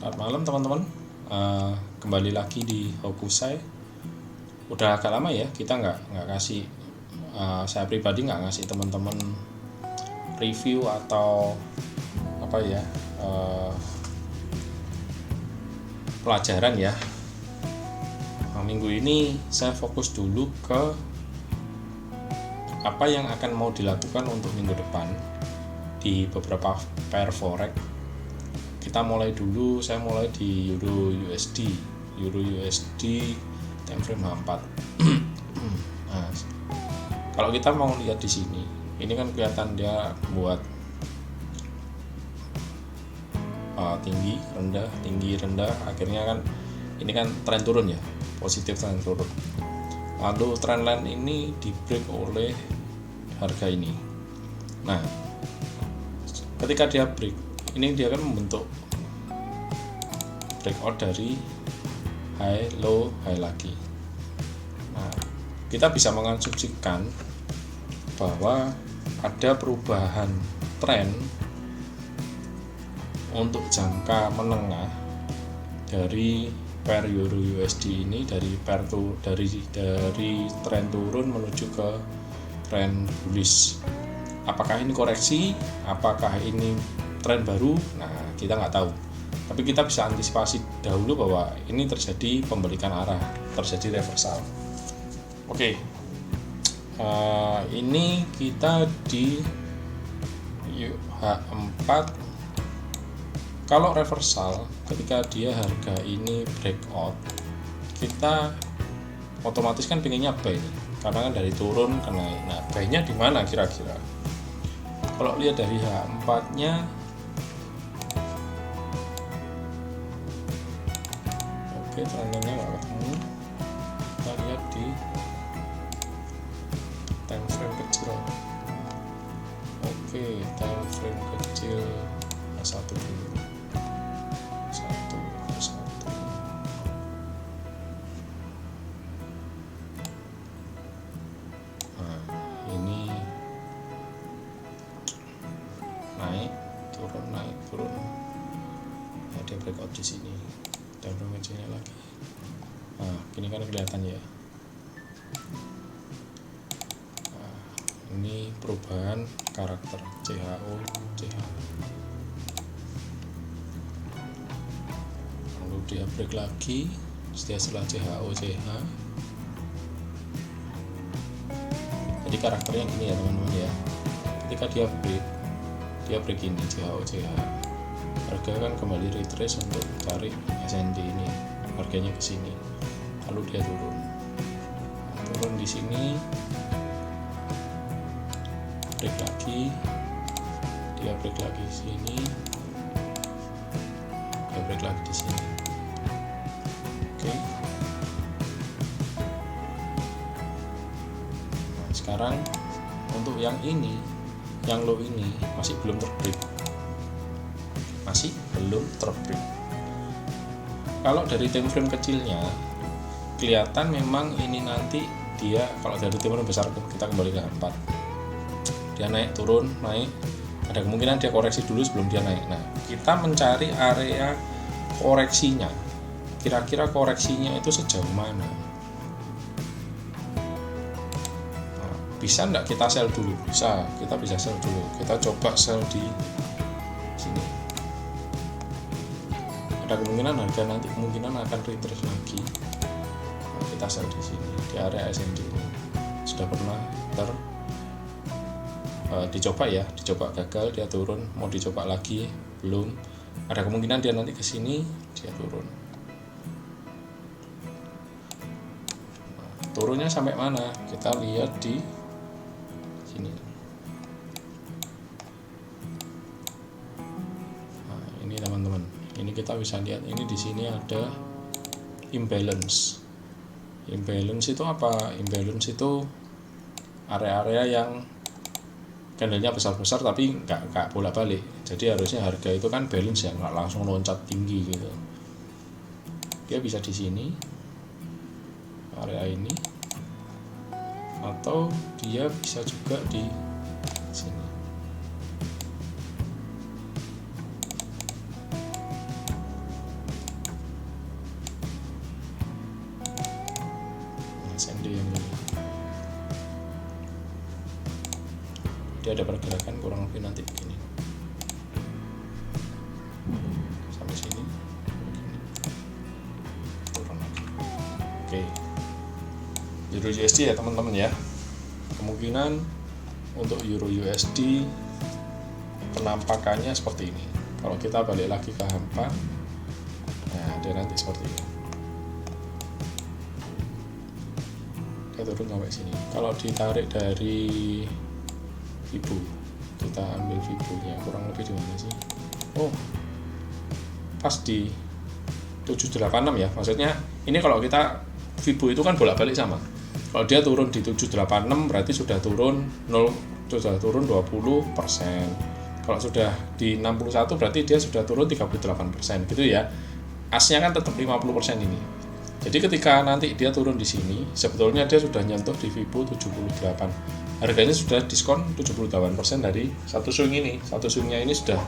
Selamat malam teman-teman. Kembali lagi di Hokusai. Udah agak lama ya kita nggak kasih, saya pribadi nggak ngasih teman-teman review atau apa ya, pelajaran ya. Minggu ini saya fokus dulu ke apa yang akan mau dilakukan untuk minggu depan di beberapa pair forex. Kita mulai dulu, saya mulai di Euro USD time frame H4. Nah, kalau kita mau lihat di sini, ini kan kelihatan dia buat tinggi rendah, akhirnya kan ini kan tren turun ya, positif tren turun. Lalu trendline ini di break oleh harga ini. Nah, ketika dia break, ini dia kan membentuk breakout dari high low high lagi. Nah, kita bisa mengasumsikan bahwa ada perubahan tren untuk jangka menengah dari pair Euro USD ini, dari tren turun menuju ke tren bullish. Apakah ini koreksi? Apakah ini tren baru? Nah, kita nggak tahu. Tapi kita bisa antisipasi dahulu bahwa ini terjadi pembalikan arah, terjadi reversal. Oke, ini kita di H4. Kalau reversal, ketika dia harga ini breakout, kita otomatis kan pengennya buy nih, karena kan dari turun ke naik. Nah, buy-nya di mana kira-kira? Kalau lihat dari H4-nya, oke, trennya nggak ketemu. Kita lihat di time frame kecil. Oke, time frame kecil H1 dulu. H1. Nah, ini naik turun. Nah, dia breakout di sini. Time frame kecilnya lagi. Nah, ini kan kelihatan ya. Nah, ini perubahan karakter CHO. Lalu dia break lagi setelah CHO. Jadi karakternya gini ya teman-teman ya. Ketika dia break ini CHO. Harga kan kembali retrace untuk cari SND ini, harganya ke sini. Lalu dia turun di sini, break lagi, dia break lagi di sini, dia break lagi di sini. Oke. Nah, sekarang untuk yang ini, yang low ini masih belum terbreak. Kalau dari time frame kecilnya kelihatan memang ini nanti dia, kalau dari time frame besar kita kembali ke 4, dia naik turun, ada kemungkinan dia koreksi dulu sebelum dia naik. Nah, kita mencari area koreksinya, kira-kira koreksinya itu sejauh mana. Nah, bisa enggak kita sell dulu? Kita bisa sell dulu. Kita coba sell di sini. Ada kemungkinan harga nanti akan retrace lagi. Nah, kita sell di sini di area SND ini. Sudah pernah dicoba gagal, dia turun, mau dicoba lagi belum. Ada kemungkinan dia nanti ke sini, dia turun. Nah, turunnya sampai mana? Kita lihat di sini. Nah, ini teman-teman. Ini kita bisa lihat, ini di sini ada imbalance. Imbalance itu apa? Imbalance itu area-area yang candlenya besar-besar tapi nggak bolak-balik. Jadi harusnya harga itu kan balance ya, nggak langsung loncat tinggi gitu. Dia bisa di sini, area ini, atau dia bisa juga di sini. dia ada pergerakan kurang lebih nanti begini sampai sini begini. Turun lagi. Oke, Euro USD ya teman-teman ya. Kemungkinan untuk Euro USD penampakannya seperti ini. Kalau kita balik lagi ke H4, nah dia nanti seperti ini. Dia turun sampai sini. Kalau ditarik dari Fibo, kita ambil Fibo-nya kurang lebih di mana sih? Oh, pas di 786 ya. Maksudnya ini kalau kita Fibo itu kan bolak-balik sama. Kalau dia turun di 786 berarti sudah turun 20%. Kalau sudah di 61 berarti dia sudah turun 38% gitu ya. Asnya kan tetap 50% ini. Jadi ketika nanti dia turun di sini, sebetulnya dia sudah nyentuh di Fibo 78. Harganya sudah diskon 78% dari satu swing ini. Satu swingnya ini sudah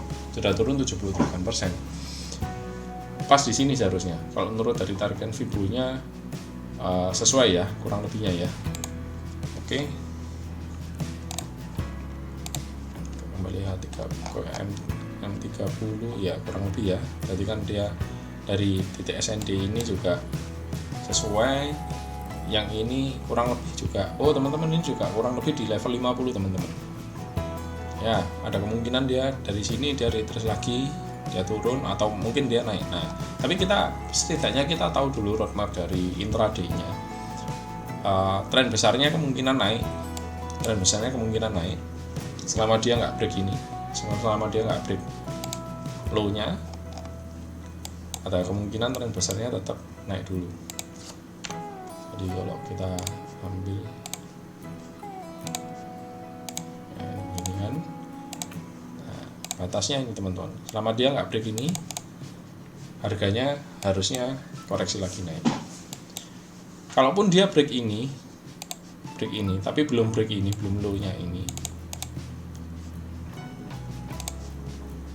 turun 78%. Pas di sini seharusnya. Kalau menurut dari tarikan Fibo-nya sesuai ya, kurang lebihnya ya. Oke. Kembali M30 ya, kurang lebih ya. Berarti kan dia dari titik SND ini juga sesuai, yang ini kurang lebih juga. Oh teman-teman, ini juga kurang lebih di level 50 teman-teman ya. Ada kemungkinan dia dari sini dia retrace lagi, dia turun atau mungkin dia naik. Nah tapi kita setidaknya kita tahu dulu roadmap dari intraday nya. Tren besarnya kemungkinan naik, selama dia nggak break ini, selama dia nggak break low nya, ada kemungkinan tren besarnya tetap naik dulu. Jadi kalau kita ambil ini kan, nah, batasnya ini teman-teman, selama dia nggak break ini, harganya harusnya koreksi lagi naik. Kalaupun dia break ini tapi belum break ini, belum low nya ini,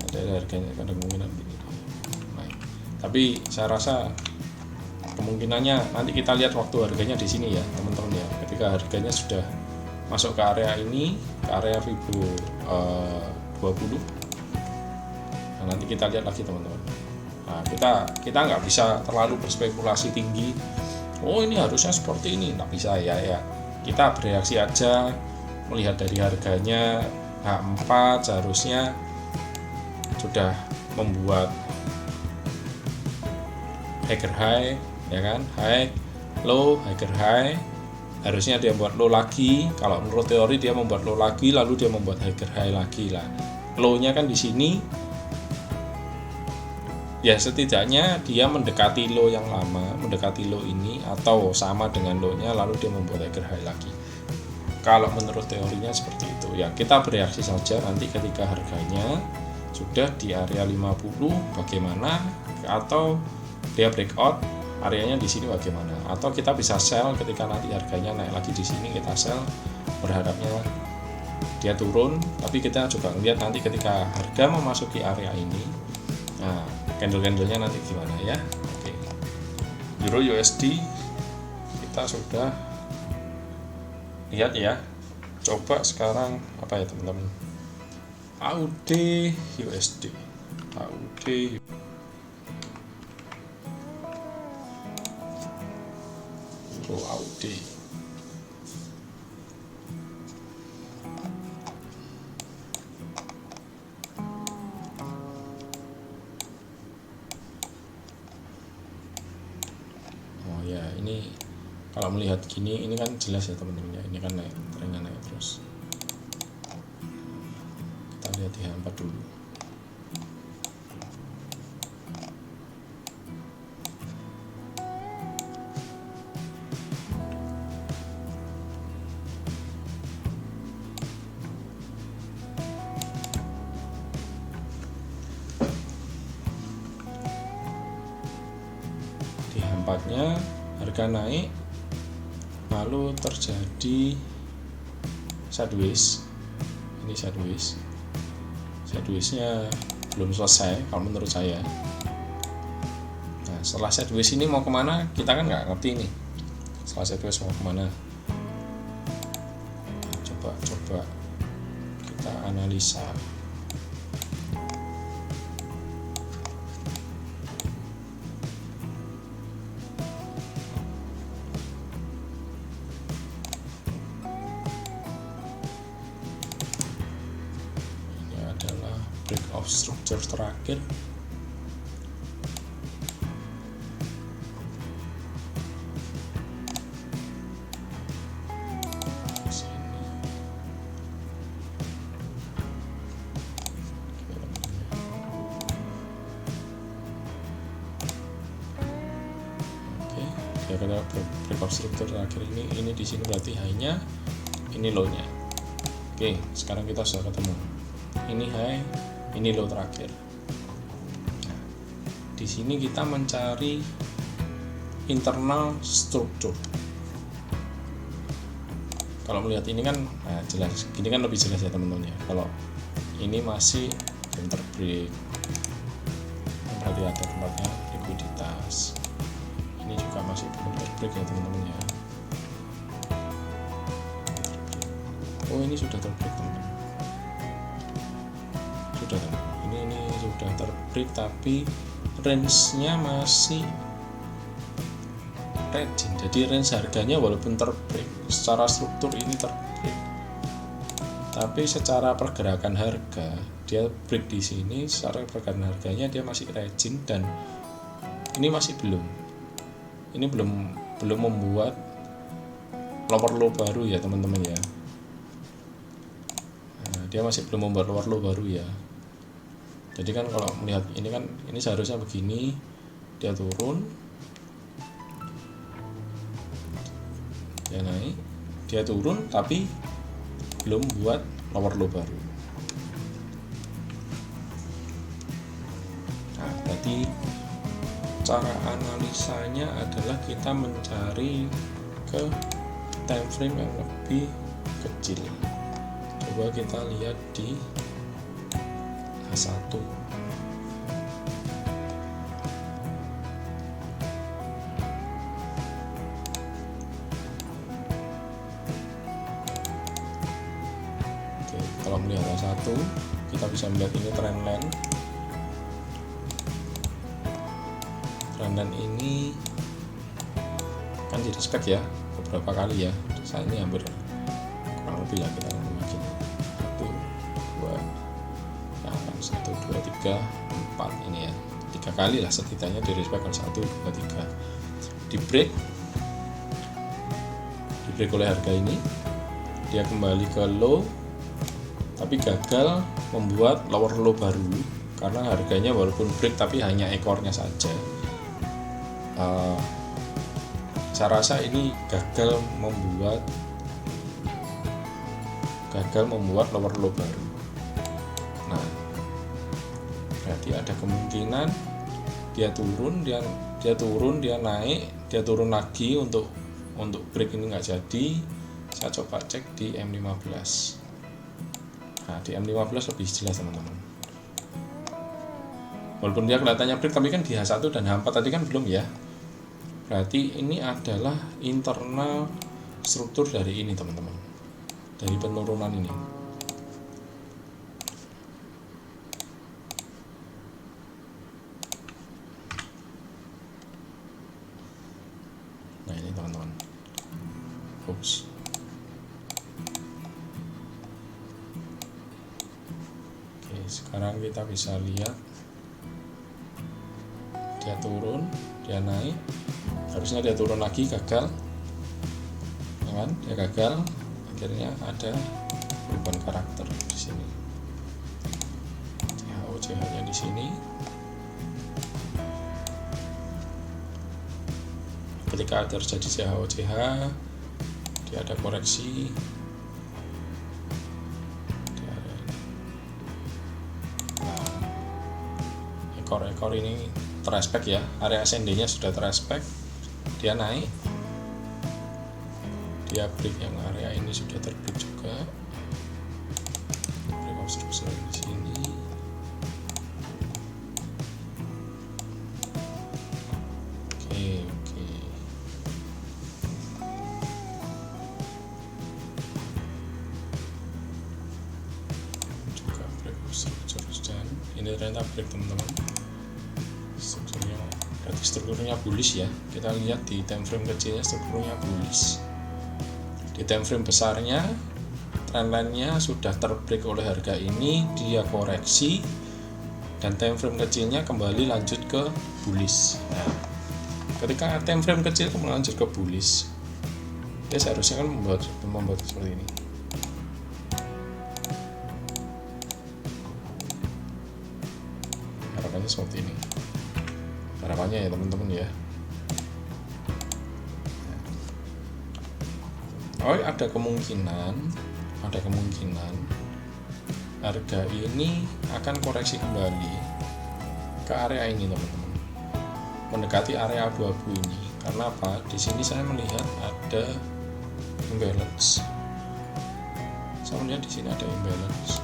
ada harganya ada kemungkinan ini naik. Tapi saya rasa kemungkinannya nanti kita lihat waktu harganya di sini ya teman-teman ya. Ketika harganya sudah masuk ke area ini, ke area Fibo 20, nah, nanti kita lihat lagi teman-teman. Nah kita nggak bisa terlalu berspekulasi tinggi. Oh ini harusnya seperti ini, nggak bisa ya. Kita bereaksi aja, melihat dari harganya H4 seharusnya sudah membuat higher high ya kan, high low higher high, harusnya dia membuat low lagi. Kalau menurut teori dia membuat low lagi, lalu dia membuat higher high lagi lah. Low-nya kan di sini ya, setidaknya dia mendekati low yang lama, mendekati low ini atau sama dengan low-nya, lalu dia membuat higher high lagi. Kalau menurut teorinya seperti itu ya. Kita bereaksi saja nanti ketika harganya sudah di area 50 bagaimana, atau dia breakout areanya di sini bagaimana, atau kita bisa sell ketika nanti harganya naik lagi di sini, kita sell berharapnya dia turun. Tapi kita juga lihat nanti ketika harga memasuki area ini, nah candle-candlenya nanti gimana ya. Oke, Euro USD kita sudah lihat ya. Coba sekarang apa ya teman-teman, AUD USD, AUD AUD. Oh ya, ini kalau melihat gini ini kan jelas ya teman-teman ya, ini kan naik, trennya naik terus. Kita lihat di H4 dulu. Nya harga naik, lalu terjadi sideways. Ini sidewaysnya belum selesai kalau menurut saya. Nah setelah sideways ini mau kemana kita kan nggak ngerti nih. Setelah sideways mau kemana, coba kita kita analisa. Ini adalah break of structure terakhir. Ya, karena break of structure terakhir ini di sini berarti high-nya, ini low-nya. Oke, sekarang kita sudah ketemu. Ini high, ini low terakhir. Nah, di sini kita mencari internal structure. Kalau melihat ini kan jelas, gini kan lebih jelas ya teman-teman ya. Kalau ini masih center break, berarti ada tempatnya likuiditas. Ini juga masih belum terbreak ya teman-teman ya. Oh, ini sudah terbreak teman-teman. Sudah teman-teman. Ini sudah terbreak tapi range-nya masih rejim. Jadi range harganya walaupun terbreak, secara struktur ini terbreak. Tapi secara pergerakan harga dia break di sini, secara pergerakan harganya dia masih rejim dan ini masih belum. Ini belum membuat lower low baru ya teman-teman ya. Nah, dia masih belum membuat lower low baru ya. Jadi kan kalau melihat ini kan ini seharusnya begini, dia turun, dia naik, dia turun tapi belum buat lower low baru. Nah, berarti cara analisanya adalah kita mencari ke time frame yang lebih kecil. Coba kita lihat di H1. Oke, kalau melihat H1 kita bisa melihat ini trendline. Dan ini kan di respect ya beberapa kali ya, saat ini hampir kurang lebih ya, kita lagi 1, 2, 3, 4 ini ya, 3 kali lah setidaknya di respect kan, 1, 2, 3 di break oleh harga ini, dia kembali ke low tapi gagal membuat lower low baru karena harganya walaupun break tapi hanya ekornya saja. Saya rasa ini gagal membuat lower low baru. Nah, berarti ada kemungkinan dia turun, dia naik, dia turun lagi untuk break ini nggak jadi. Saya coba cek di M15. Nah, di M15 lebih jelas teman-teman. Walaupun dia kelihatannya break tapi kan di H1 dan H4 tadi kan belum ya. Berarti ini adalah internal struktur dari ini teman-teman, dari penurunan ini. Nah ini teman-teman. Oops. Oke, sekarang kita bisa lihat dia turun, dia naik. Harusnya dia turun lagi, gagal ya kan, dia gagal, akhirnya ada perubahan karakter di sini. CH nya di sini. Ketika terjadi CH dia ada koreksi, dia ada ekor ini terespek ya, area ascendingnya sudah terespek, dia naik, dia break yang area ini sudah terbreak juga, break of structure di sini. Oke. ini ternyata break teman-teman. Strukturnya bullish ya. Kita lihat di time frame kecilnya strukturnya bullish. Di time frame besarnya trendline-nya sudah terbreak oleh harga ini, dia koreksi, dan time frame kecilnya kembali lanjut ke bullish. Nah, ketika time frame kecil kembali lanjut ke bullish, dia seharusnya kan membuat seperti ini. Harapannya seperti ini. Harapannya ya teman-teman ya. Oh, ada kemungkinan harga ini akan koreksi kembali ke area ini teman-teman, mendekati area abu-abu ini. Karena apa? Di sini saya melihat ada imbalance. Saya melihat di sini ada imbalance.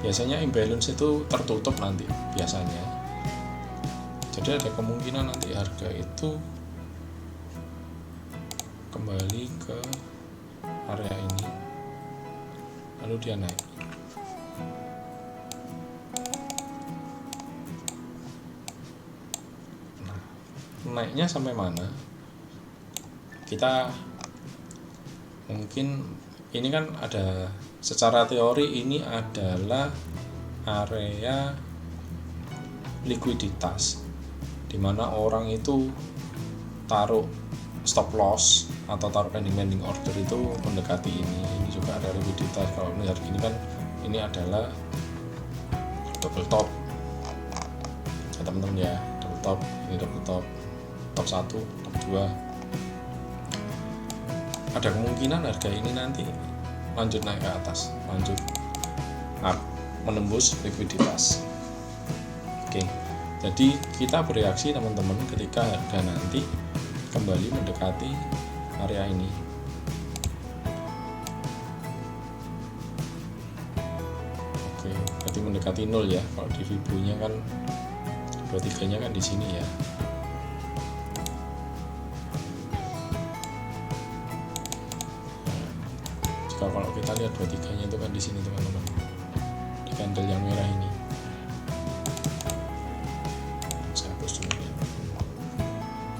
Biasanya imbalance itu tertutup nanti biasanya. Jadi ada kemungkinan nanti harga itu kembali ke area ini, lalu dia naik. Nah, naiknya sampai mana? Kita mungkin ini kan ada, secara teori ini adalah area likuiditas, di mana orang itu taruh stop loss atau taruh pending order itu mendekati ini. Ini juga area likuiditas. Kalau melihat ini kan ini adalah double top ya teman-teman ya, double top, ini double top, top 1, top 2. Ada kemungkinan harga ini nanti lanjut naik ke atas, lanjut menembus likuiditas. Oke, jadi kita bereaksi teman-teman ketika harga nanti kembali mendekati area ini. Oke, berarti mendekati 0 ya. Kalau di Fibo-nya kan 23-nya kan di sini ya. Kalau kita lihat 23-nya itu kan di sini teman-teman, di candle yang merah ini. Saya hapus dulu ya.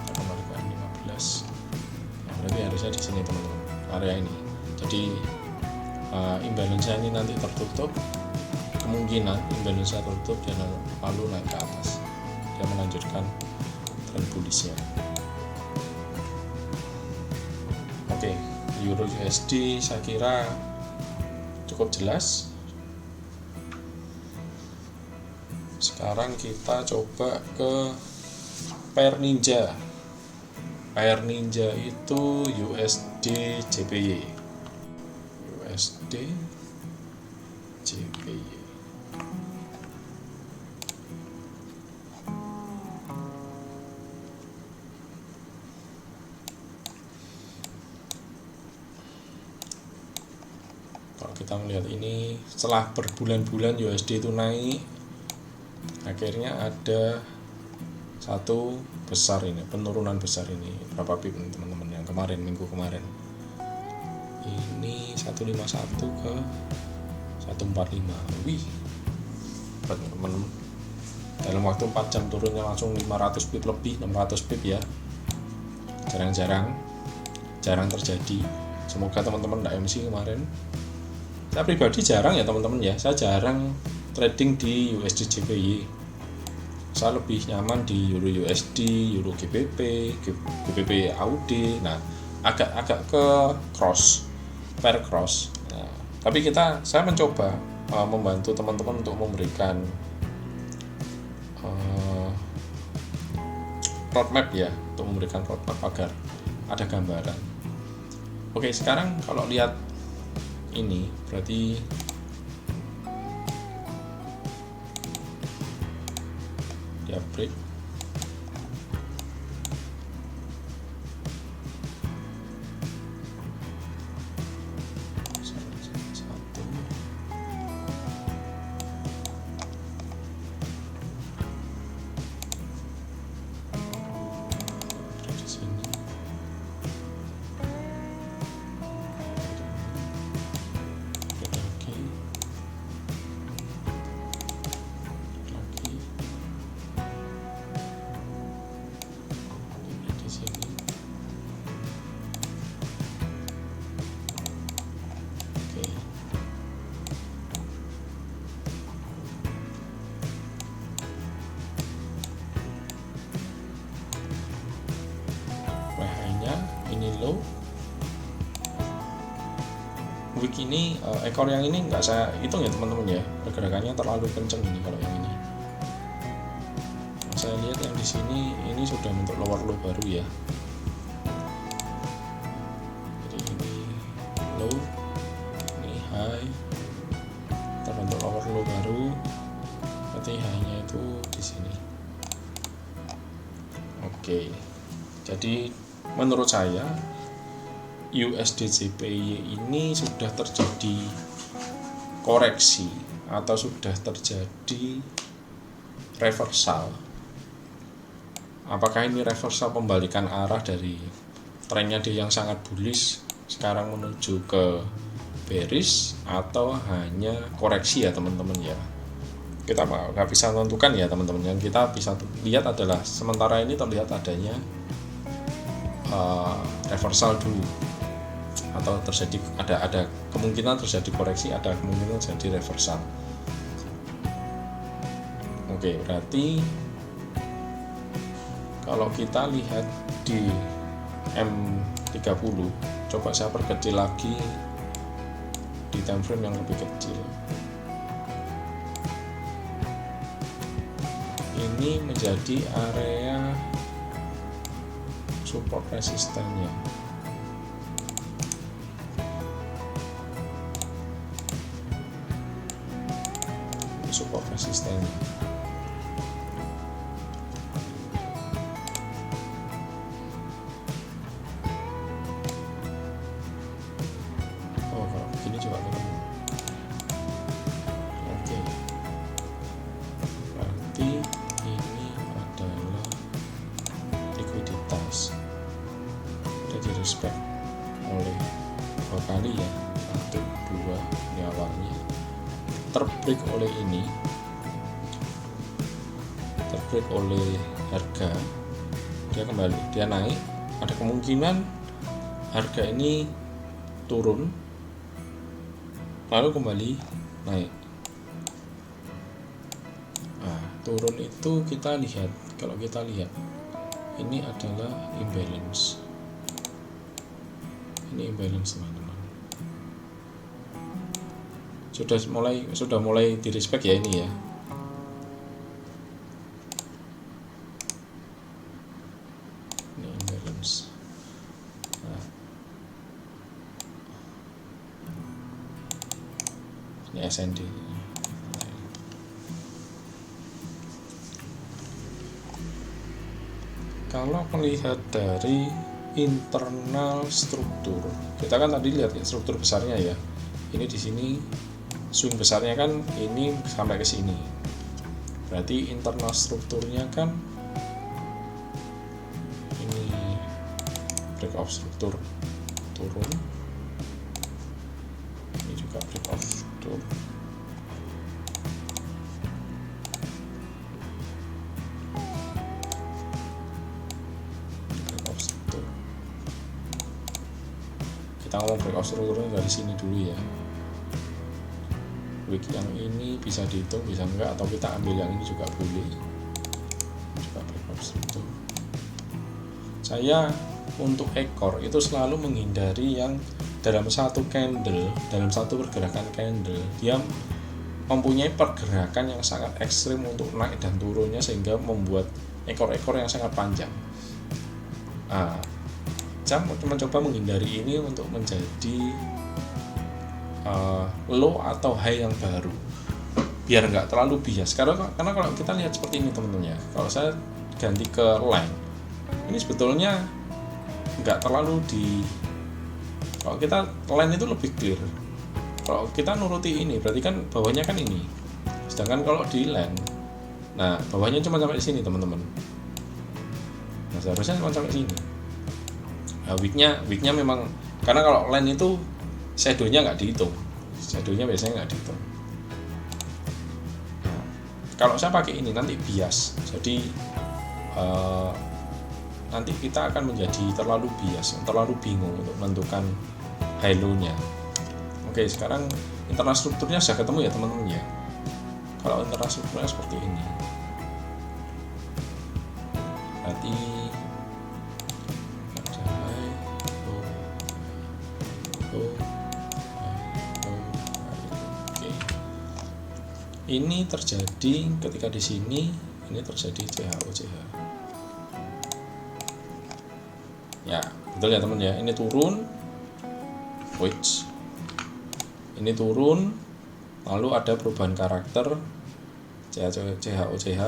Kita kembali ke 15. Nah, berarti harusnya di sini teman-teman, area ini. Jadi imbalance-nya ini nanti tertutup, kemungkinan imbalance-nya tertutup dan lalu naik ke atas. Dia melanjutkan tren bullish-nya. Oke. Euro USD saya kira cukup jelas. Sekarang kita coba ke pair ninja. Pair ninja itu USD JPY. USD JPY. Kalau kita melihat ini, setelah berbulan-bulan USD itu naik, akhirnya ada satu besar ini, penurunan besar ini. Berapa pip teman-teman yang kemarin, minggu kemarin ini 151 ke 145. Wih, teman-teman, dalam waktu 4 jam turunnya langsung 500 pip lebih, 600 pip ya. Jarang terjadi. Semoga teman-teman tidak MC kemarin. Saya pribadi jarang ya teman-teman ya, saya jarang trading di USD JPY. Saya lebih nyaman di Euro USD, Euro GBP, GBP AUD. Nah, agak ke pair cross. Nah, tapi saya mencoba membantu teman-teman untuk memberikan roadmap ya, untuk memberikan roadmap agar ada gambaran. Oke, sekarang kalau lihat ini berarti dia break. week ini ekor yang ini nggak saya hitung ya teman-teman ya, pergerakannya terlalu kenceng ini. Kalau yang ini saya lihat yang di sini ini sudah bentuk lower low baru ya, jadi ini low, ini high, terbentuk lower low baru, berarti high-nya itu di sini. Oke, jadi menurut saya USD JPY ini sudah terjadi koreksi atau sudah terjadi reversal. Apakah ini reversal pembalikan arah dari trennya dia yang sangat bullish sekarang menuju ke bearish, atau hanya koreksi ya teman-teman ya? Kita nggak bisa menentukan ya teman-teman. Yang kita bisa lihat adalah sementara ini terlihat adanya reversal dulu, atau terjadi ada kemungkinan terjadi koreksi, ada kemungkinan terjadi reversal. Oke, berarti kalau kita lihat di M30, coba saya perkecil lagi di time frame yang lebih kecil. Ini menjadi area support resistennya. Support resistennya. Oh, kalau begini juga ketemu. Oke. Berarti ini adalah likuiditas. Sudah di respect oleh 2 kali ya. 1, 2 ini awalnya. Terbreak oleh ini, terbreak oleh harga, dia kembali, dia naik, ada kemungkinan harga ini turun lalu kembali naik. Nah, turun itu kita lihat, kalau kita lihat ini adalah imbalance, ini imbalance teman-teman. Sudah mulai di respect ya ini ya. Ini imbalance. Nah, ini SND. Kalau melihat dari internal struktur, kita kan tadi lihat ya struktur besarnya ya. Ini di sini swing besarnya kan ini sampai ke sini. Berarti internal strukturnya kan ini break off struktur turun. Ini juga break off struktur. Break off struktur. Kita ngomong break off strukturnya dari sini dulu ya. Week yang ini bisa dihitung, bisa enggak, atau kita ambil yang ini juga boleh. Juga break off struktur. Saya untuk ekor itu selalu menghindari yang dalam satu candle, dalam satu pergerakan candle, dia mempunyai pergerakan yang sangat ekstrim untuk naik dan turunnya, sehingga membuat ekor-ekor yang sangat panjang. Saya mencoba menghindari ini untuk menjadi low atau high yang baru, biar nggak terlalu bias. Karena kalau kita lihat seperti ini teman-teman ya, kalau saya ganti ke line, ini sebetulnya nggak terlalu kalau kita line itu lebih clear. Kalau kita nuruti ini, berarti kan bawahnya kan ini. Sedangkan kalau di line, nah bawahnya cuma sampai sini teman-teman. Nah seharusnya cuma sampai sini. Nah weeknya memang, karena kalau line itu shadownya nggak dihitung, shadownya biasanya nggak dihitung. Nah, kalau saya pakai ini nanti bias, jadi nanti kita akan menjadi terlalu bias, terlalu bingung untuk menentukan high low-nya. Oke, sekarang internal strukturnya sudah ketemu ya teman-teman ya. Kalau internal strukturnya seperti ini, berarti ada high, low, low, high. Ini terjadi ketika di sini ini terjadi CHO-CH. Ya, betul ya teman ya. Ini turun, which ini turun, lalu ada perubahan karakter CHO-CH.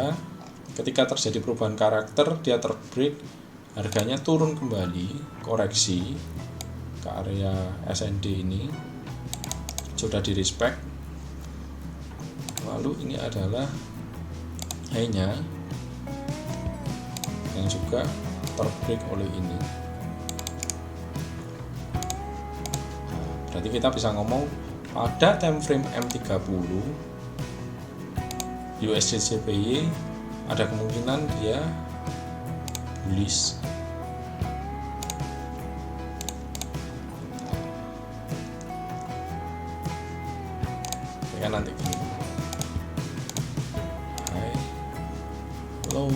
Ketika terjadi perubahan karakter, dia terbreak, harganya turun kembali, koreksi ke area SND ini, sudah di respect. Lalu ini adalah high-nya yang juga terbreak oleh ini. Berarti kita bisa ngomong pada time frame M30 USD JPY ada kemungkinan dia bullish. Ya kan nanti gini. High, low,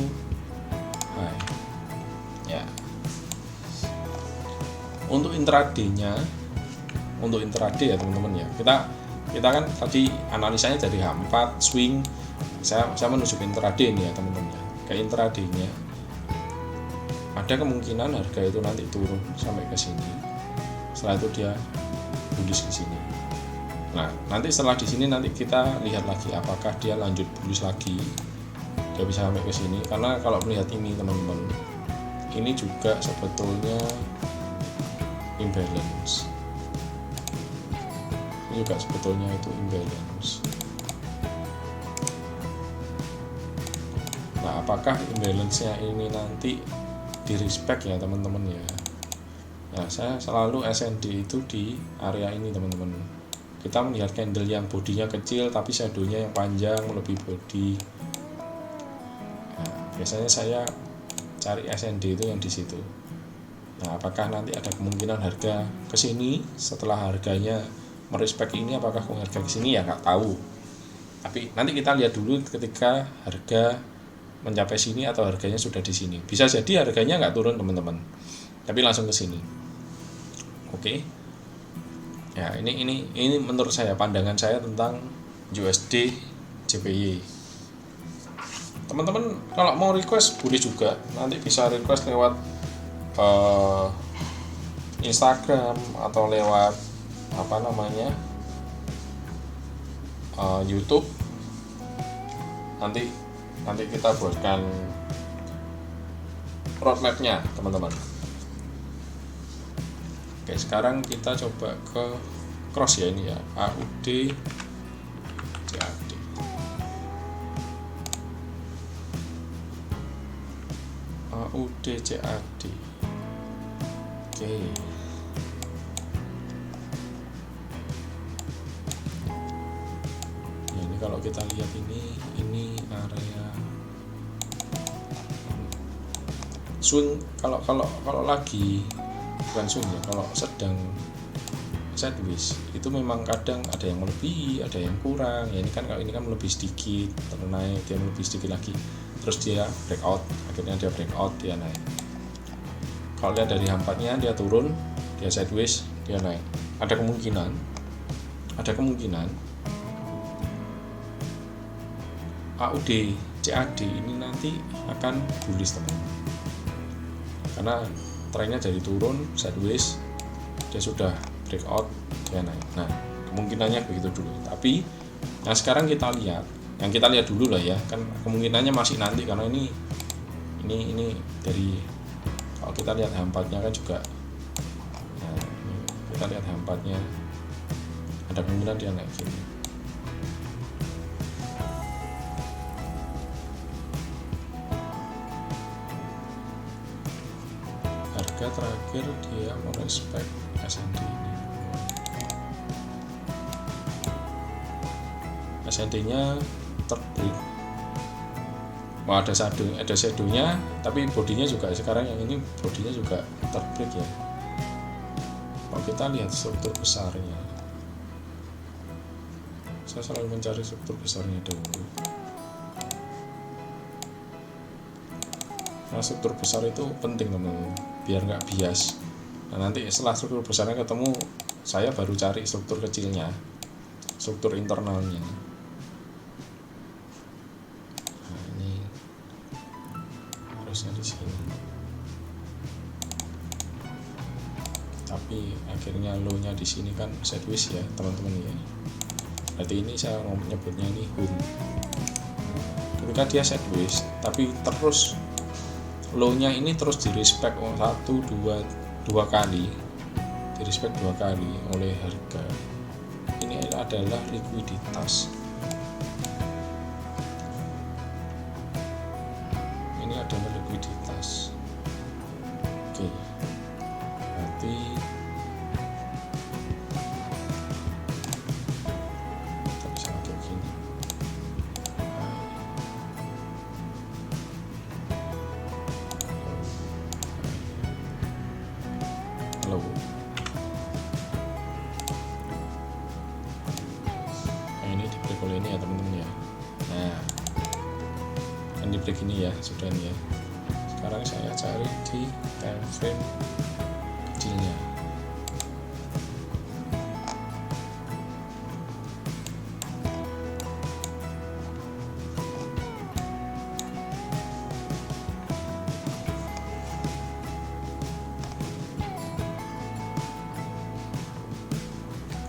high. Ya. Untuk intraday-nya, untuk intraday ya teman-teman ya. Kita kan tadi analisanya dari H4 swing. Saya menuju ke intraday ini ya teman-teman ya. Ke intraday-nya ada kemungkinan harga itu nanti turun sampai ke sini. Setelah itu dia bullish ke sini. Nah, nanti setelah di sini nanti kita lihat lagi apakah dia lanjut bullish lagi. Dia bisa sampai ke sini karena kalau melihat ini teman-teman, ini juga sebetulnya imbalance. Ini juga sebetulnya itu imbalance. Nah, apakah imbalance-nya ini nanti di respect ya teman-teman ya. Nah, saya selalu SND itu di area ini teman-teman. Kita melihat candle yang bodinya kecil tapi shadow-nya yang panjang melebihi body. Nah, biasanya saya cari SND itu yang di situ. Nah, apakah nanti ada kemungkinan harga ke sini setelah harganya merespek ini, apakah harga ke sini ya nggak tahu. Tapi nanti kita lihat dulu ketika harga mencapai sini atau harganya sudah di sini. Bisa jadi harganya nggak turun teman-teman, tapi langsung ke sini. Oke. Ya, ini menurut saya, pandangan saya tentang USD JPY. Teman-teman kalau mau request boleh juga, nanti bisa request lewat Instagram atau lewat YouTube. Nanti kita buatkan roadmapnya teman-teman. Oke, sekarang kita coba ke cross ya, ini ya, AUD CAD. AUD CAD. Oke. Ya, ini kalau kita lihat ini area swing. Kalau lagi bukan swing ya, kalau sedang sideways itu memang kadang ada yang melebihi, ada yang kurang. Ya, kalau ini kan lebih sedikit, terus naik, dia lebih sedikit lagi, terus dia breakout, akhirnya dia breakout, dia naik. Kalau lihat dari H4-nya dia turun, dia sideways, dia naik. Ada kemungkinan AUD CAD ini nanti akan bullish teman-teman, karena trennya dari turun sideways, dia sudah breakout, dia naik. Nah, kemungkinannya begitu dulu. Tapi yang sekarang kita lihat dulu lah ya, kan kemungkinannya masih nanti, karena ini dari, kalau kita lihat H4-nya kan juga, nah, kita lihat H4-nya ada kemungkinan dia naik gini. Harga terakhir dia merespek SND ini. SND-nya terbreak. Ada shadow-nya, tapi bodinya juga sekarang yang ini bodinya juga terbreak ya. Kalau kita lihat struktur besarnya, saya selalu mencari struktur besarnya dulu. Nah, struktur besar itu penting teman-teman, biar nggak bias. Nah, nanti setelah struktur besarnya ketemu, saya baru cari struktur kecilnya, struktur internalnya. tapi akhirnya low-nya di sini kan sideways ya teman-teman ya. Berarti ini saya mau menyebutnya ini home. Ketika dia sideways tapi terus low-nya ini terus di respect 1, 2 kali, di respect 2 kali oleh harga, ini adalah likuiditas. Ini adalah likuiditas. Oke, berarti kita bisa kayak gini. Halo. Nah, ini di break oleh ini ya teman-teman ya. Nah, kan di break ini ya sudah nih ya. Sekarang saya cari di time frame kecilnya.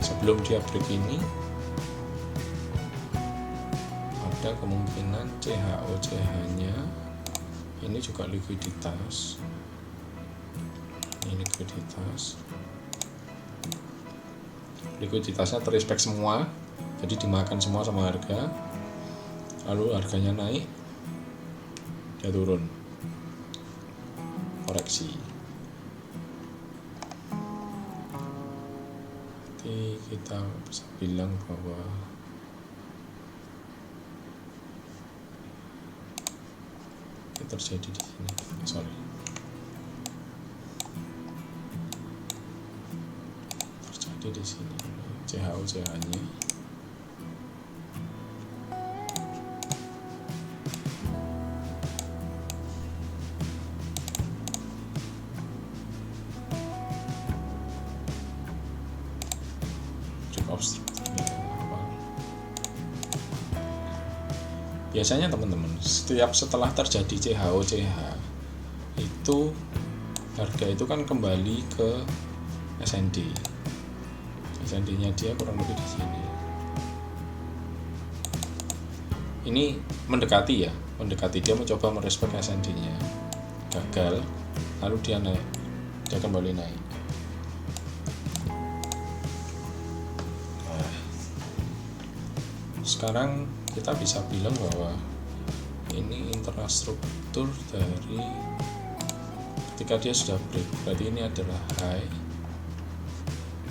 Sebelum dia break ini ada kemungkinan CHO-CH nya ini juga likuiditas. Ini likuiditasnya terrespect semua, jadi dimakan semua sama harga, lalu harganya naik, dia turun, koreksi. Jadi kita bisa bilang bahwa itu terjadi di sini. Terjadi di sini CHO-CH-nya. Biasanya teman-teman, setelah terjadi CHO-CH itu harga itu kan kembali ke SND. SND-nya dia kurang lebih di sini. Ini mendekati dia mencoba merespek SND-nya, gagal, lalu dia naik, dia kembali naik. Nah, sekarang kita bisa bilang bahwa ini internal struktur dari ketika dia sudah break, berarti ini adalah high,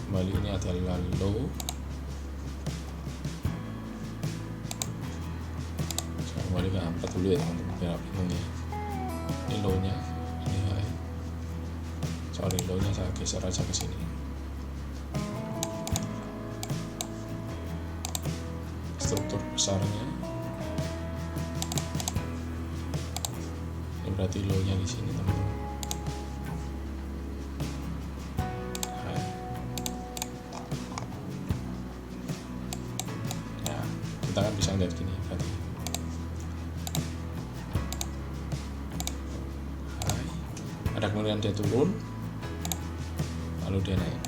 kembali ini adalah low. Saya kembali ke 4 dulu ya teman-teman, biar bingung ya. Ini low nya, ini high. Low nya saya geser aja ke sini. Struktur besarnya ini berarti low nya di sini teman-teman. Nah, kita kan bisa lihat gini berarti ada kemudian dia turun lalu dia naik.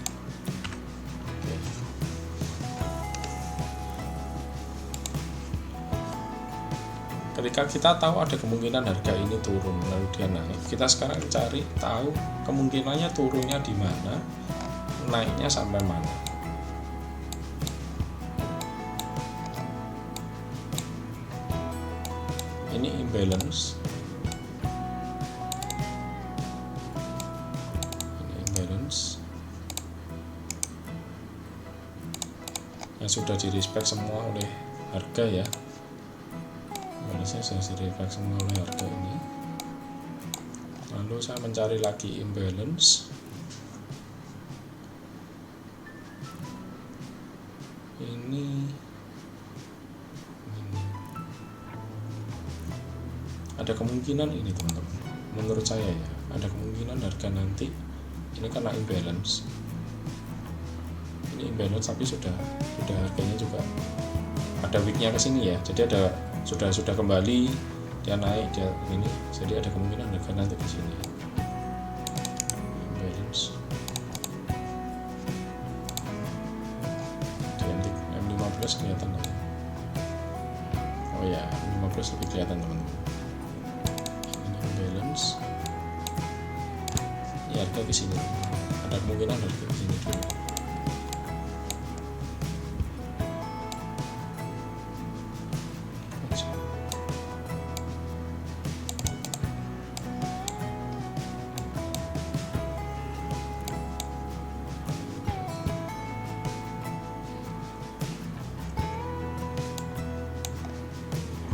Ketika kita tahu ada kemungkinan harga ini turun lalu dia naik, kita sekarang cari tahu kemungkinannya turunnya di mana, naiknya sampai mana. Ini imbalance. Ini imbalance yang sudah di respect semua oleh harga ya. Saya di-reflect semua oleh harga ini. Lalu saya mencari lagi imbalance. Ini ada kemungkinan ini teman-teman. Menurut saya ya, ada kemungkinan harga nanti ini karena imbalance. Ini imbalance tapi sudah harganya juga ada wicknya ke sini ya. Jadi ada sudah kembali dia naik dia ini, jadi ada kemungkinan harga nanti ke sini imbalance. 15 kelihatan nggak? Oh ya, 15 lebih kelihatan teman-teman. Ini imbalance. Ini harga ke sini. Ada kemungkinan harga ke sini dulu.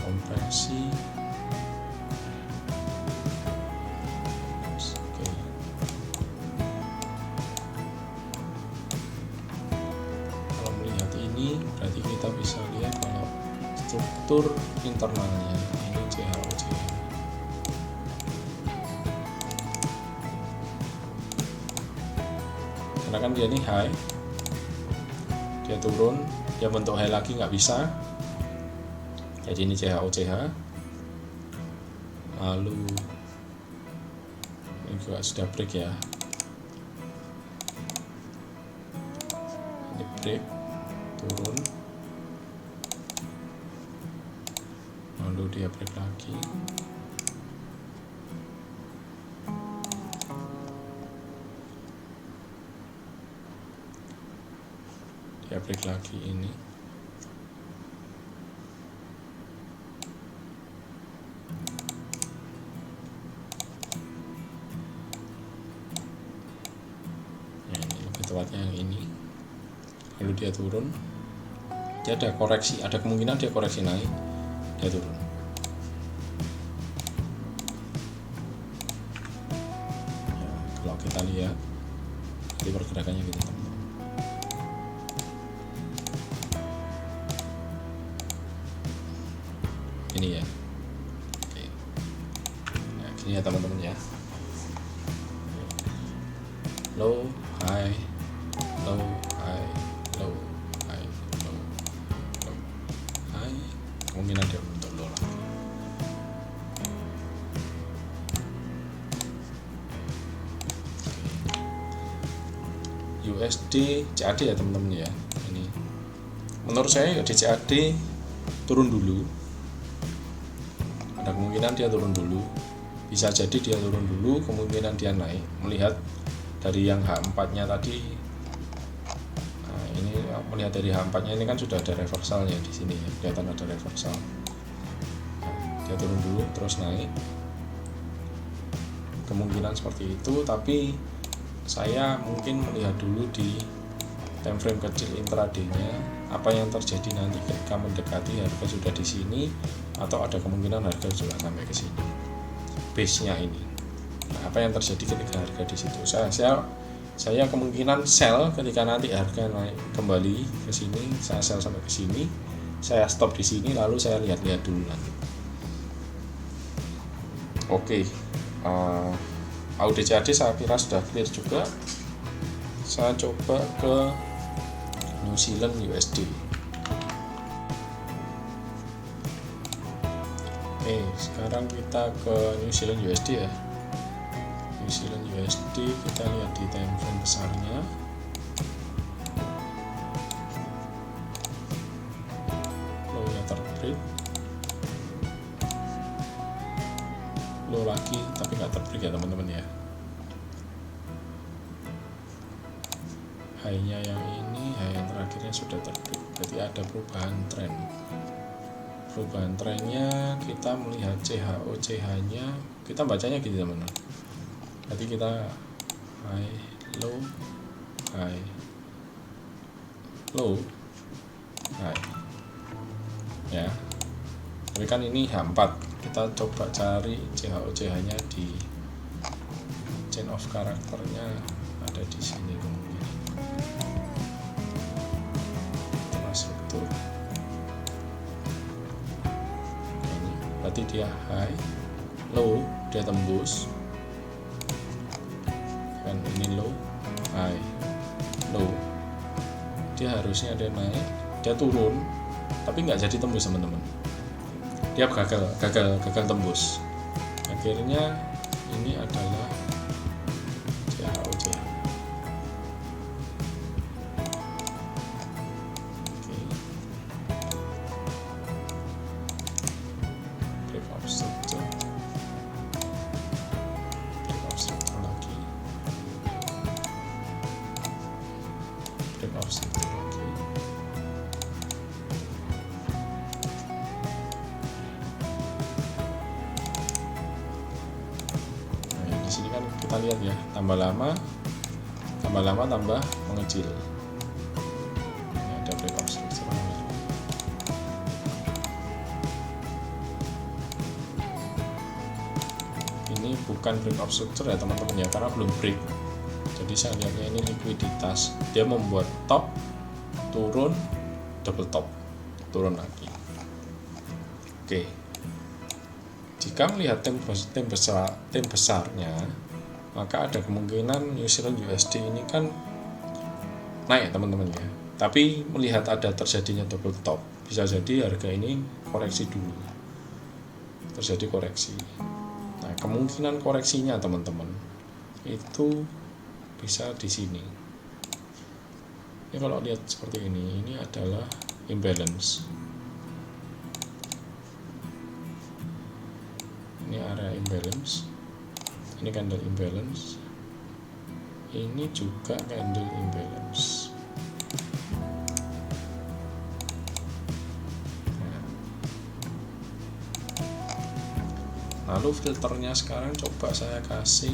Kompresi. Oke. Kalau melihat ini berarti kita bisa lihat kalau struktur internalnya ini CHOC. Karena kan dia ini high, dia turun, dia bentuk high lagi nggak bisa. Jadi ini CHOCH, lalu ini juga sudah break ya, ini break, turun, lalu dia break lagi, dia break lagi ini. Tepatnya yang ini, lalu dia turun, dia ada koreksi, ada kemungkinan dia koreksi naik, dia turun. Ya, kalau kita lihat di pergerakannya gitu teman-teman. Ini ya, oke. Nah, gini ya teman-teman ya, low, high, low, high, low, high, low, low, high, kemungkinan dia bentuk low lagi. USD CAD ya teman-teman ya, ini menurut saya di CAD turun dulu, ada kemungkinan dia turun dulu, bisa jadi dia turun dulu, kemungkinan dia naik. Melihat dari yang H4 nya tadi, ini melihat dari H4 nya ini kan sudah ada reversalnya di sini ya, kelihatan ada reversal. Dia turun dulu terus naik, kemungkinan seperti itu. Tapi saya mungkin melihat dulu di time frame kecil intraday nya apa yang terjadi nanti ketika mendekati harga sudah di sini, atau ada kemungkinan harga sudah sampai ke sini base nya ini. Nah, apa yang terjadi ketika harga di situ, saya kemungkinan sell ketika nanti harga naik kembali ke sini, saya sell sampai ke sini, saya stop di sini, lalu saya lihat-lihat dulu nanti. Oke, audit CAD saya kira sudah clear juga. Saya coba ke New Zealand USD. Oke, sekarang kita ke New Zealand USD ya. New Zealand USD kita lihat di time frame besarnya. Low-nya terbreak, low lagi tapi nggak terbreak ya teman-teman ya. High-nya yang ini, high yang terakhirnya sudah terbreak, berarti ada perubahan tren. Perubahan trennya kita melihat CHOCH-nya, kita bacanya gitu teman-teman. Berarti kita high, low, high, low, high ya. Tapi kan ini H4, kita coba cari CHOCH-nya di chain of karakternya, ada di sini kemungkinan. Itulah struktur. Ini berarti dia high, low, dia tembus. Kan ini low, high, low, dia harusnya ada naik, dia turun tapi nggak jadi tembus teman-teman, dia gagal tembus. Akhirnya ini adalah CHOCH. Oke. Nah, di sini kan kita lihat ya, tambah lama tambah mengecil. Ini ada breakout structure. Ini bukan breakout structure ya teman-teman ya, karena belum break. Jadi saya lihatnya ini likuiditas, dia membuat top, turun, double top, turun lagi. Oke, jika melihat tim besarnya, maka ada kemungkinan New Zealand USD ini kan naik teman-teman ya. Tapi melihat ada terjadinya double top, bisa jadi harga ini koreksi dulu, terjadi koreksi. Nah, kemungkinan koreksinya teman-teman itu bisa di sini. Ini kalau lihat seperti ini adalah imbalance. Ini area imbalance. Ini candle imbalance. Ini juga candle imbalance. Lalu filternya sekarang coba saya kasih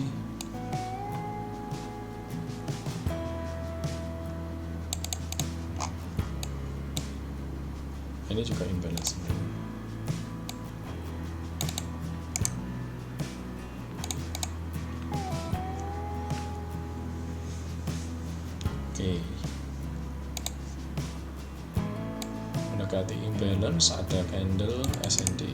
ini juga imbalance. Oke, mendekati imbalance, ada candle SND.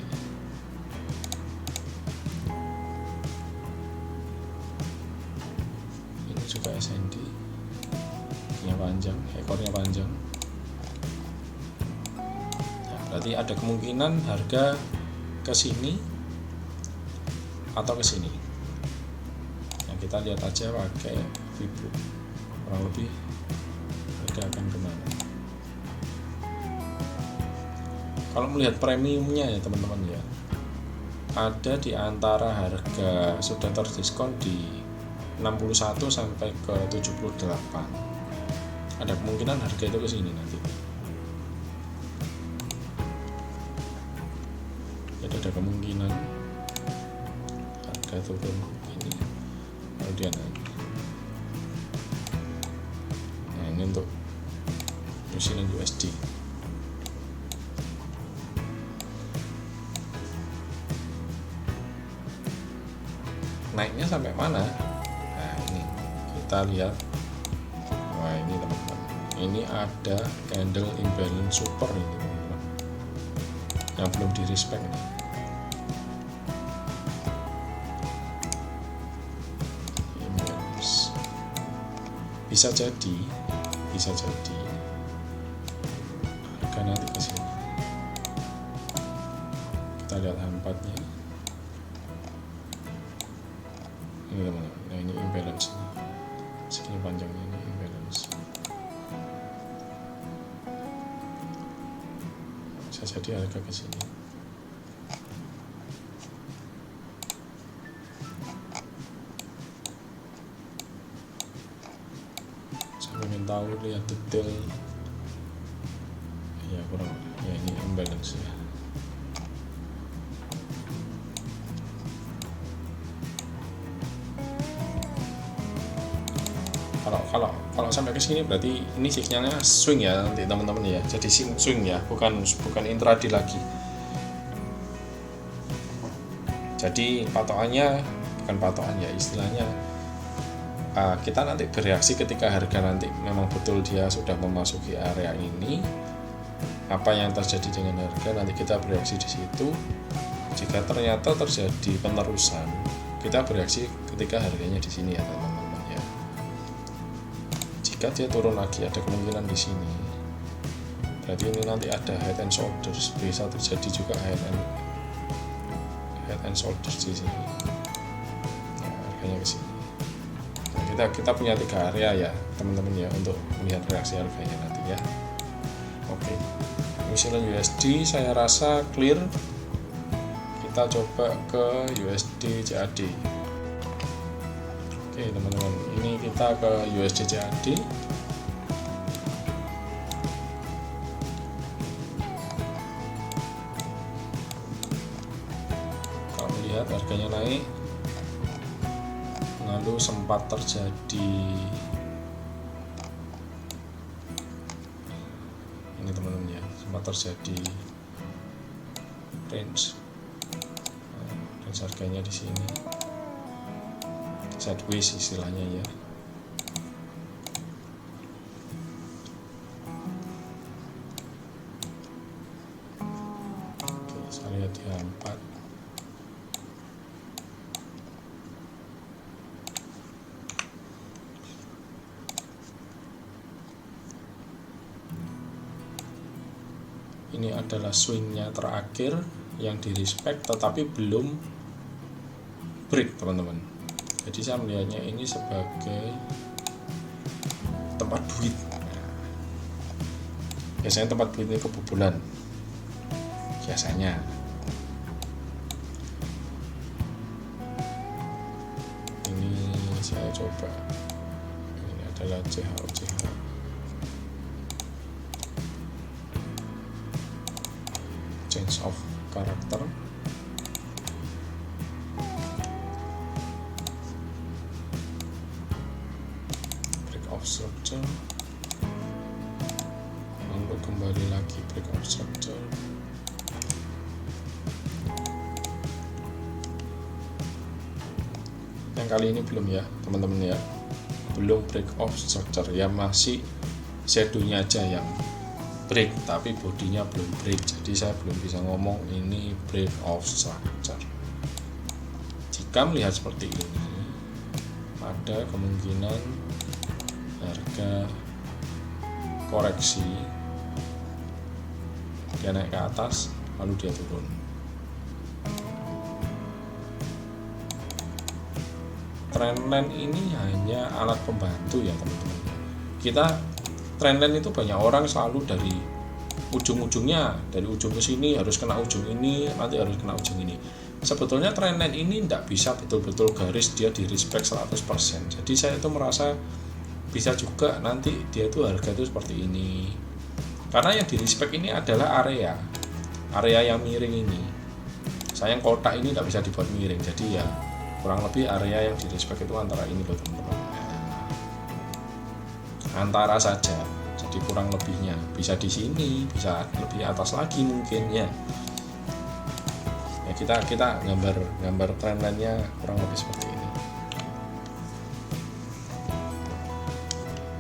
Ini juga SND, ekornya panjang. Nah, berarti ada kemungkinan harga ke sini atau ke sini. Nah, kita lihat aja pakai Fibo, kurang lebih harga akan kemana. Kalau melihat premiumnya ya teman-teman ya, ada di antara harga sudah terdiskon di 61 sampai ke 78. Ada kemungkinan harga itu ke sini nanti. Jadi ada kemungkinan harga turun ini, kemudian naik. Nah, ini untuk New Zealand USD. Naiknya sampai mana? Nah, ini kita lihat. Wah, ini teman-teman, ini ada candle imbalance super ini teman-teman, yang belum di respect nih. Imbalance bisa jadi harga nanti ke sini. Kita lihat H4-nya. Ini teman-teman, nah ini imbalance, segini panjangnya ini imbalance. Bisa jadi harga ke sini. Saya ingin tahu, lihat detail ya, kurang ya, ini imbalance ya. Kalau sampai ke sini berarti ini signalnya swing ya nanti teman-teman ya. Jadi swing ya, bukan intraday lagi. Jadi patokannya bukan patokan ya, istilahnya kita nanti bereaksi ketika harga nanti memang betul dia sudah memasuki area ini. Apa yang terjadi dengan harga nanti kita bereaksi di situ. Jika ternyata terjadi penerusan, kita bereaksi ketika harganya di sini ya teman-teman. Jika dia turun lagi, ada kemungkinan di sini. Berarti ini nanti ada head and shoulders, bisa terjadi juga head and shoulders di sini. Nah, harganya ke sini. Nah, kita punya 3 area ya, teman-teman ya, untuk melihat reaksi harganya nanti ya. Oke. New Zealand USD saya rasa clear. Kita coba ke USD CAD. Oke teman-teman, ini kita ke USD CAD. lihat harganya naik, lalu sempat terjadi ini teman-teman ya, sempat terjadi range harganya di sini, sideways istilahnya ya. Oke, saya lihat di H4. Ini adalah swingnya terakhir yang di respect tetapi belum break teman-teman. Jadi saya melihatnya ini sebagai tempat duit. Biasanya tempat duit ini kebobolan biasanya. Ini saya coba, ini adalah CHOCH, change of character, break of structure, lalu kembali lagi break of structure, yang kali ini belum ya teman-teman ya, belum break of structure ya, masih shadownya aja yang break tapi bodinya belum break, jadi saya belum bisa ngomong ini break of structure. Jika melihat seperti ini, ada kemungkinan harga koreksi, dia naik ke atas lalu dia turun. Trendline ini hanya alat pembantu ya teman-teman. Kita trendline itu banyak orang selalu dari ujung-ujungnya, dari ujung ke sini harus kena ujung ini, nanti harus kena ujung ini. Sebetulnya trendline ini tidak bisa betul-betul garis dia di respect 100%. Jadi saya itu merasa bisa juga nanti dia itu harga itu seperti ini. Karena yang di respect ini adalah area yang miring ini. Sayang kotak ini tidak bisa dibuat miring. Jadi ya kurang lebih area yang di respect itu antara ini loh teman-teman. Antara saja, jadi kurang lebihnya bisa di sini, bisa lebih atas lagi mungkin ya. Ya kita gambar trendline-nya kurang lebih seperti ini.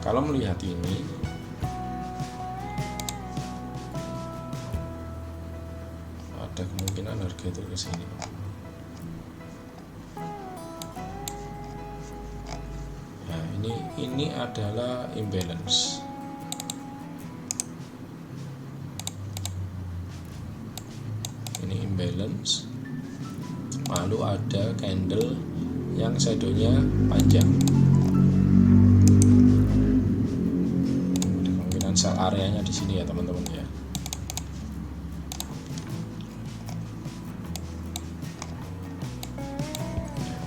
Kalau melihat ini, ada kemungkinan harga itu ke sini. Ini adalah imbalance. Ini imbalance. Lalu ada candle yang shadownya panjang. Kemungkinan sell areanya di sini ya teman-teman ya.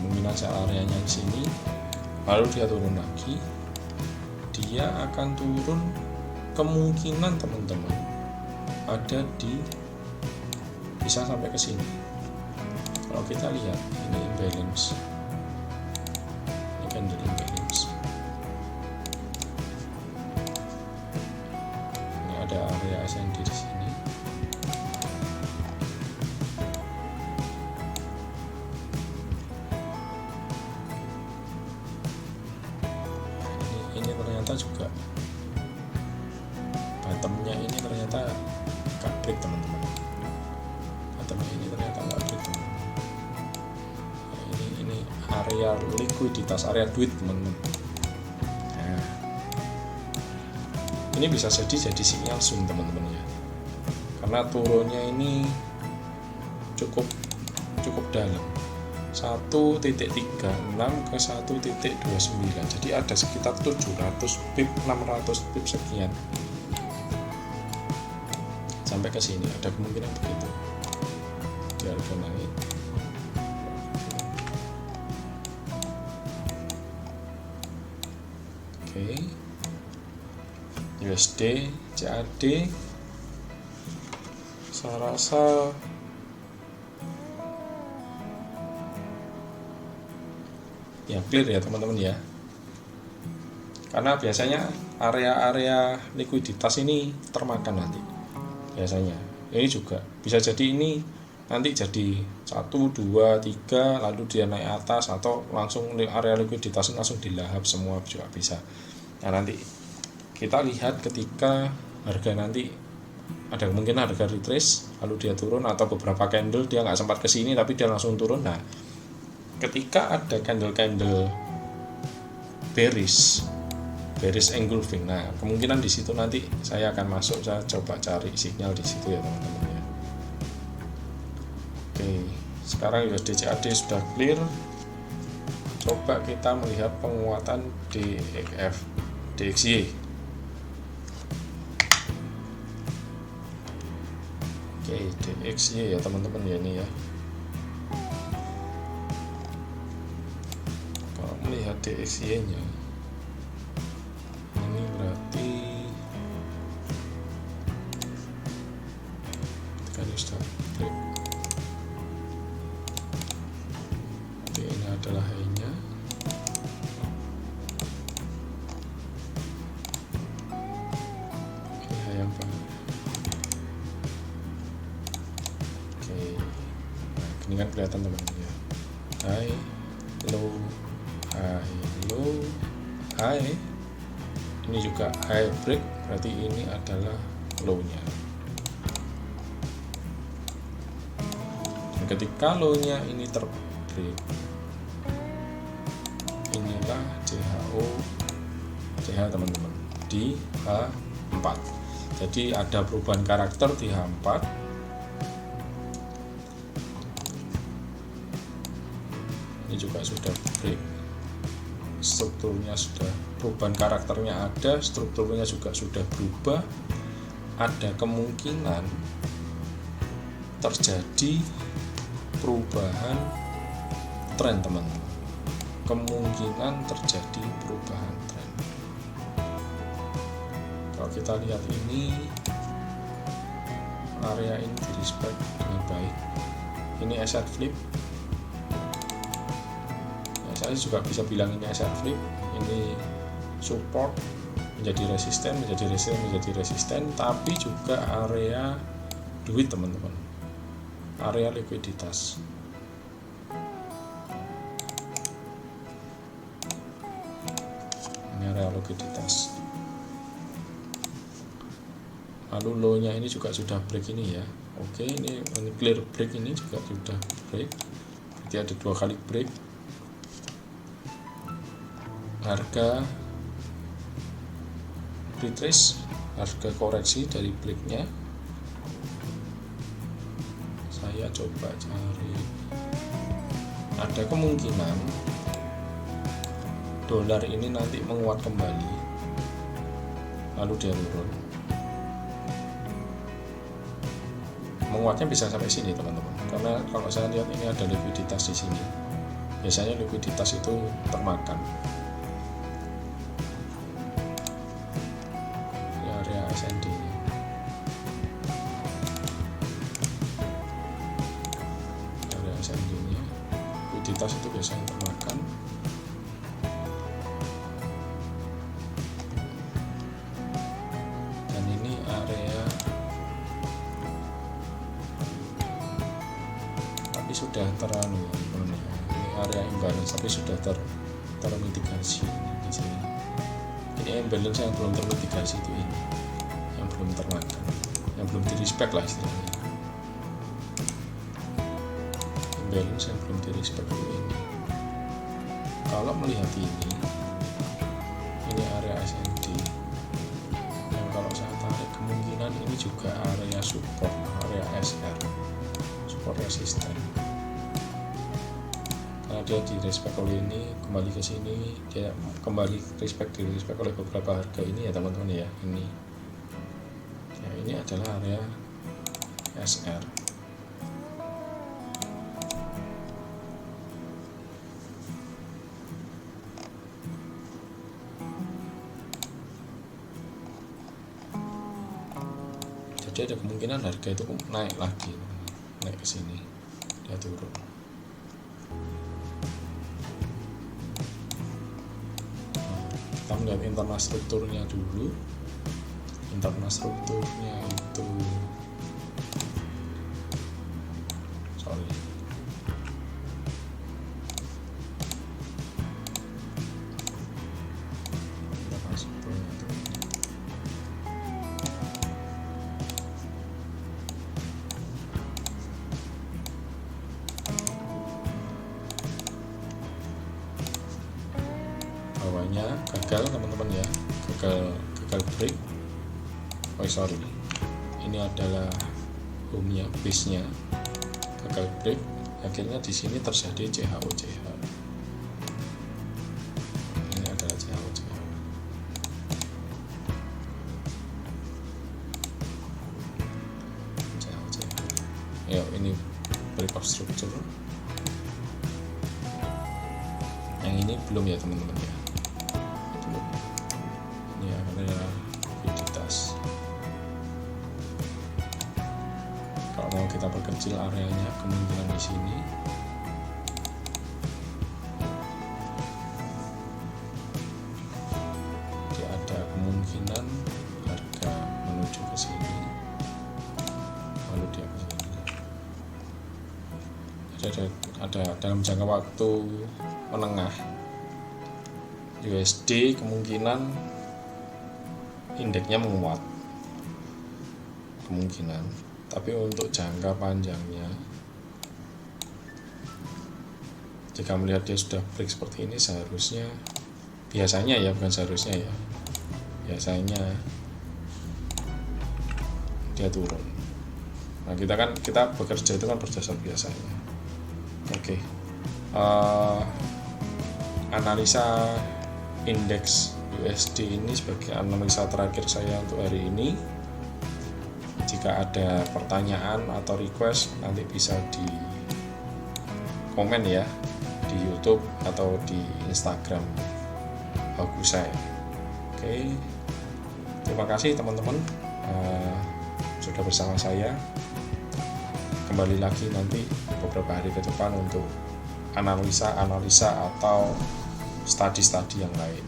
Kemungkinan sell areanya di sini. Lalu dia turun lagi, dia akan turun kemungkinan teman-teman ada di bisa sampai ke sini. Kalau kita lihat ini imbalance, ini candle imbalance, ini ada area SND di sini. Ternyata juga bottomnya ini ternyata gak break teman-teman. Bottomnya ini ternyata gak break teman-teman. Nah, ini area likuiditas, area duit teman-teman. Nah, ini bisa jadi sinyal swing teman-teman ya, karena turunnya ini cukup dalam, 1.36 ke 1.29, jadi ada sekitar 700 pip, 600 pip sekian sampai ke sini, ada kemungkinan begitu di harga naik. Oke, USD CAD saya rasa ya clear ya teman-teman ya, karena biasanya area-area likuiditas ini termakan nanti biasanya. Ini juga bisa jadi ini nanti jadi 1, 2, 3 lalu dia naik atas, atau langsung area likuiditas langsung dilahap semua juga bisa. Nah nanti kita lihat ketika harga nanti ada kemungkinan harga retrace lalu dia turun, atau beberapa candle dia nggak sempat kesini tapi dia langsung turun. Nah ketika ada candle-candle bearish engulfing, nah kemungkinan di situ nanti saya akan masuk, saya coba cari sinyal di situ ya teman-teman ya. Oke, sekarang USD CAD sudah clear. Coba kita melihat penguatan DXY. Oke, DXY ya teman-teman ya, ini ya. Kalau melihat DXY nya ini berarti kan sudah break. Oke, ini adalah high nya. Oke, high yang bawah. Oke, nah ini kan kelihatan teman-teman ya, high low high, ini juga high break, berarti ini adalah low nya. Dan ketika low nya ini terbreak, inilah CH teman-teman di H4. Jadi ada perubahan karakter di H4. Ini juga sudah break, strukturnya sudah, perubahan karakternya ada, strukturnya juga sudah berubah. Ada kemungkinan terjadi perubahan tren teman-teman, kemungkinan terjadi perubahan tren. Kalau kita lihat ini area ini di respect dengan baik, ini SR flip. Saya juga bisa bilang ini SR flip, ini support menjadi resisten, tapi juga area duit teman-teman, area likuiditas. Ini area likuiditas. Lalu low-nya ini juga sudah break ini ya. Oke, ini clear break, ini juga sudah break. Berarti ada 2 kali break. Harga retrace, harga koreksi dari breaknya. Saya coba cari, ada kemungkinan dolar ini nanti menguat kembali lalu dia turun. Menguatnya bisa sampai sini teman-teman, karena kalau saya lihat ini ada likuiditas di sini. Biasanya likuiditas itu termakan. SND nya. Area SND nya, likuiditas itu biasanya termakan. Dan ini area, tapi sudah terlalu, ini area imbalance tapi sudah termitigasi di sini. Ini imbalance yang belum termitigasi itu ini, yang belum termakan, yang belum di respect lah istilahnya. Imbalance yang belum di respect itu ini. Kalau melihat ini area SND yang kalau saya tarik kemungkinan ini juga area support, area SR, support resisten. Karena dia di respect oleh ini, kembali ke sini, dia kembali di respect oleh beberapa harga ini ya teman-teman ya. Ini ya, ini adalah area SR. Jadi ada kemungkinan harga itu naik lagi, naik ke sini, dia turun. lihat internal strukturnya dulu. Internal strukturnya itu bawahnya gagal teman-teman ya, gagal break. Ini adalah home-nya, base-nya gagal break, akhirnya di sini terjadi CHO. Ini adalah CHO. Ya, ini breakout structure. Yang ini belum ya teman-teman ya, belum. Ini adalah likuiditas. Kalau mau kita perkecil areanya, kemungkinan di sini dia ada kemungkinan harga menuju ke sini, lalu dia ke sini. Jadi ada dalam jangka waktu menengah USD kemungkinan indeksnya menguat, kemungkinan. Tapi untuk jangka panjangnya, jika melihat dia sudah break seperti ini, seharusnya, biasanya ya, bukan seharusnya ya, biasanya dia turun. Nah, kita bekerja itu kan berdasar biasanya. Oke. Analisa indeks USD ini sebagai analisa terakhir saya untuk hari ini. Jika ada pertanyaan atau request, nanti bisa di komen ya, di YouTube atau di Instagram Hogusai. Oke, terima kasih teman-teman sudah bersama saya. Kembali lagi nanti beberapa hari ke depan untuk analisa atau studi-studi yang lain.